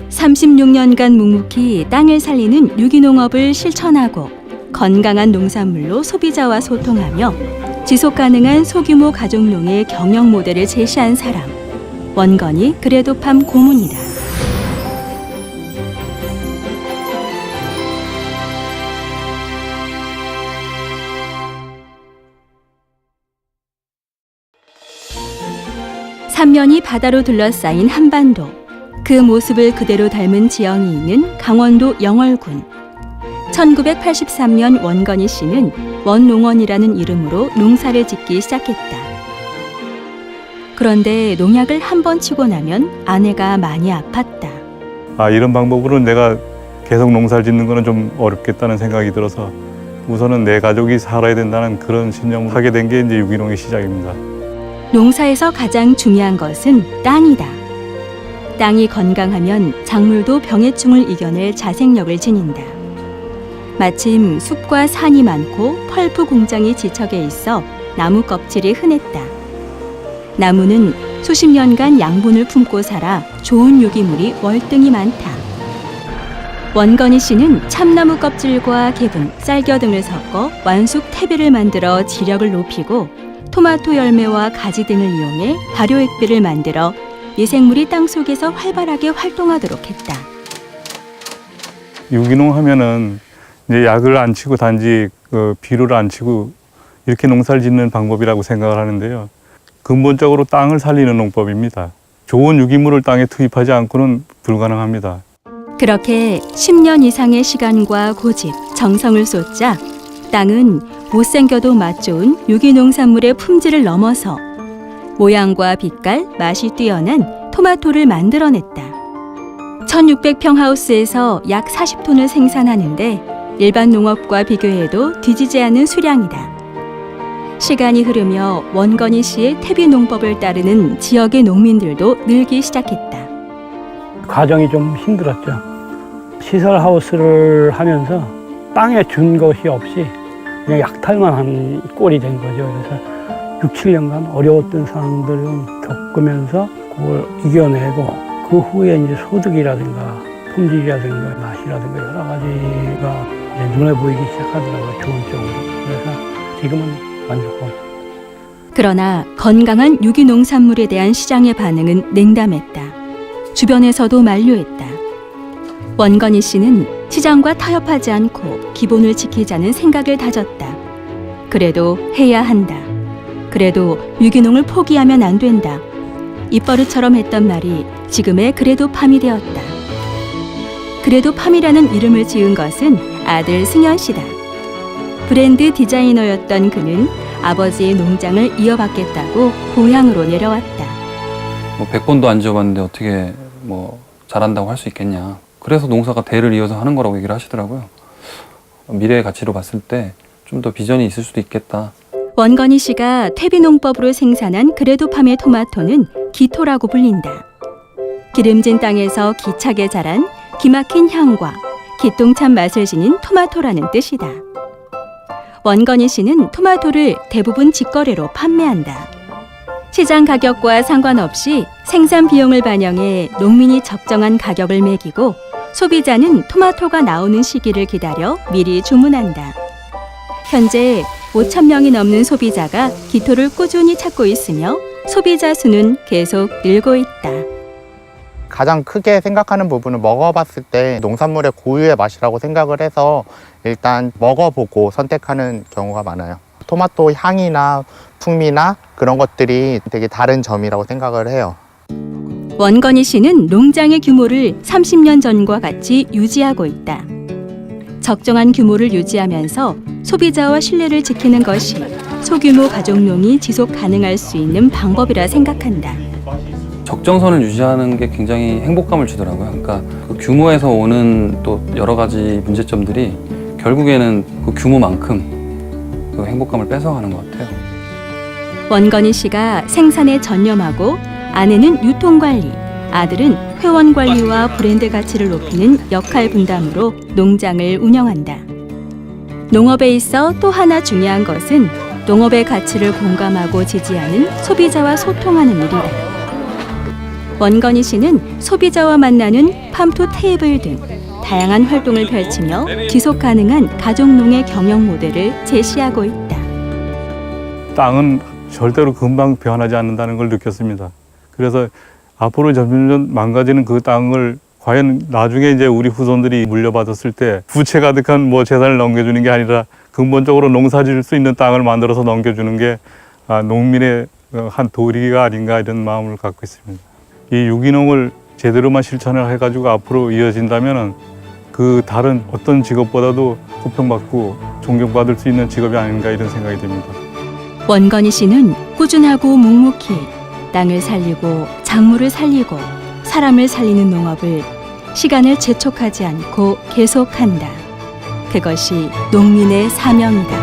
36년간 묵묵히 땅을 살리는 유기농업을 실천하고 건강한 농산물로 소비자와 소통하며 지속가능한 소규모 가족농의 경영 모델을 제시한 사람, 원건이 그래도팜 고문이다. 삼면이 바다로 둘러싸인 한반도, 그 모습을 그대로 닮은 지형이 있는 강원도 영월군. 1983년 원건희 씨는 원농원이라는 이름으로 농사를 짓기 시작했다. 그런데 농약을 한 번 치고 나면 아내가 많이 아팠다. 이런 방법으로는 내가 계속 농사를 짓는 거는 좀 어렵겠다는 생각이 들어서 우선은 내 가족이 살아야 된다는 그런 신념을 하게 된 게 이제 유기농의 시작입니다. 농사에서 가장 중요한 것은 땅이다. 땅이 건강하면 작물도 병해충을 이겨낼 자생력을 지닌다. 마침 숲과 산이 많고 펄프 공장이 지척에 있어 나무 껍질이 흔했다. 나무는 수십 년간 양분을 품고 살아 좋은 유기물이 월등히 많다. 원건희 씨는 참나무 껍질과 개분, 쌀겨 등을 섞어 완숙 퇴비를 만들어 지력을 높이고 토마토 열매와 가지 등을 이용해 발효액비를 만들어 미생물이 땅 속에서 활발하게 활동하도록 했다. 유기농 하면은 이제 약을 안 치고 단지 비료를 안 치고 이렇게 농사를 짓는 방법이라고 생각을 하는데요. 근본적으로 땅을 살리는 농법입니다. 좋은 유기물을 땅에 투입하지 않고는 불가능합니다. 그렇게 10년 이상의 시간과 고집, 정성을 쏟자 땅은 못생겨도 맛 좋은 유기농산물의 품질을 넘어서 모양과 빛깔, 맛이 뛰어난 토마토를 만들어냈다. 1600평 하우스에서 약 40톤을 생산하는데 일반 농업과 비교해도 뒤지지 않은 수량이다. 시간이 흐르며 원건희 씨의 퇴비 농법을 따르는 지역의 농민들도 늘기 시작했다. 과정이 좀 힘들었죠. 시설 하우스를 하면서 땅에 준 것이 없이 그냥 약탈만 한 꼴이 된 거죠. 그래서 6, 7년간 어려웠던 상황들을 겪으면서 그걸 이겨내고 그 후에 이제 소득이라든가 품질이라든가 맛이라든가 여러 가지가 이제 눈에 보이기 시작하더라고요. 좋은 쪽으로. 그래서 지금은 만족하고 있습니다. 그러나 건강한 유기농산물에 대한 시장의 반응은 냉담했다. 주변에서도 만류했다. 원건희 씨는 시장과 타협하지 않고 기본을 지키자는 생각을 다졌다. 그래도 해야 한다. 그래도 유기농을 포기하면 안 된다. 입버릇처럼 했던 말이 지금의 그래도팜이 되었다. 그래도팜이라는 이름을 지은 것은 아들 승현 씨다. 브랜드 디자이너였던 그는 아버지의 농장을 이어받겠다고 고향으로 내려왔다. 100번도 안 지어봤는데 어떻게 잘한다고 할 수 있겠냐. 그래서 농사가 대를 이어서 하는 거라고 얘기를 하시더라고요. 미래의 가치로 봤을 때 좀 더 비전이 있을 수도 있겠다. 원건희 씨가 퇴비농법으로 생산한 그래도팜의 토마토는 기토라고 불린다. 기름진 땅에서 기차게 자란 기막힌 향과 기똥찬 맛을 지닌 토마토라는 뜻이다. 원건희 씨는 토마토를 대부분 직거래로 판매한다. 시장 가격과 상관없이 생산 비용을 반영해 농민이 적정한 가격을 매기고 소비자는 토마토가 나오는 시기를 기다려 미리 주문한다. 현재 5,000명이 넘는 소비자가 기토를 꾸준히 찾고 있으며 소비자 수는 계속 늘고 있다. 가장 크게 생각하는 부분은 먹어봤을 때 농산물의 고유의 맛이라고 생각을 해서 일단 먹어보고 선택하는 경우가 많아요. 토마토 향이나 풍미나 그런 것들이 되게 다른 점이라고 생각을 해요. 원건희 씨는 농장의 규모를 30년 전과 같이 유지하고 있다. 적정한 규모를 유지하면서 소비자와 신뢰를 지키는 것이 소규모 가족농이 지속 가능할 수 있는 방법이라 생각한다. 적정선을 유지하는 게 굉장히 행복감을 주더라고요. 그러니까 그 규모에서 오는 또 여러 가지 문제점들이 결국에는 그 규모만큼 그 행복감을 뺏어가는 것 같아요. 원건희 씨가 생산에 전념하고 아내는 유통관리, 아들은 회원관리와 브랜드 가치를 높이는 역할 분담으로 농장을 운영한다. 농업에 있어 또 하나 중요한 것은 농업의 가치를 공감하고 지지하는 소비자와 소통하는 일이다. 원건희 씨는 소비자와 만나는 팜투 테이블 등 다양한 활동을 펼치며 지속 가능한 가족농의 경영 모델을 제시하고 있다. 땅은 절대로 금방 변하지 않는다는 걸 느꼈습니다. 그래서 앞으로 점점 망가지는 그 땅을 과연 나중에 이제 우리 후손들이 물려받았을 때 부채 가득한 뭐 재산을 넘겨주는 게 아니라 근본적으로 농사 지을 수 있는 땅을 만들어서 넘겨주는 게 농민의 한 도리가 아닌가 이런 마음을 갖고 있습니다. 이 유기농을 제대로만 실천을 해가지고 앞으로 이어진다면은 그 다른 어떤 직업보다도 호평받고 존경받을 수 있는 직업이 아닌가 이런 생각이 듭니다. 원건희 씨는 꾸준하고 묵묵히 땅을 살리고 작물을 살리고 사람을 살리는 농업을 시간을 재촉하지 않고 계속한다. 그것이 농민의 사명이다.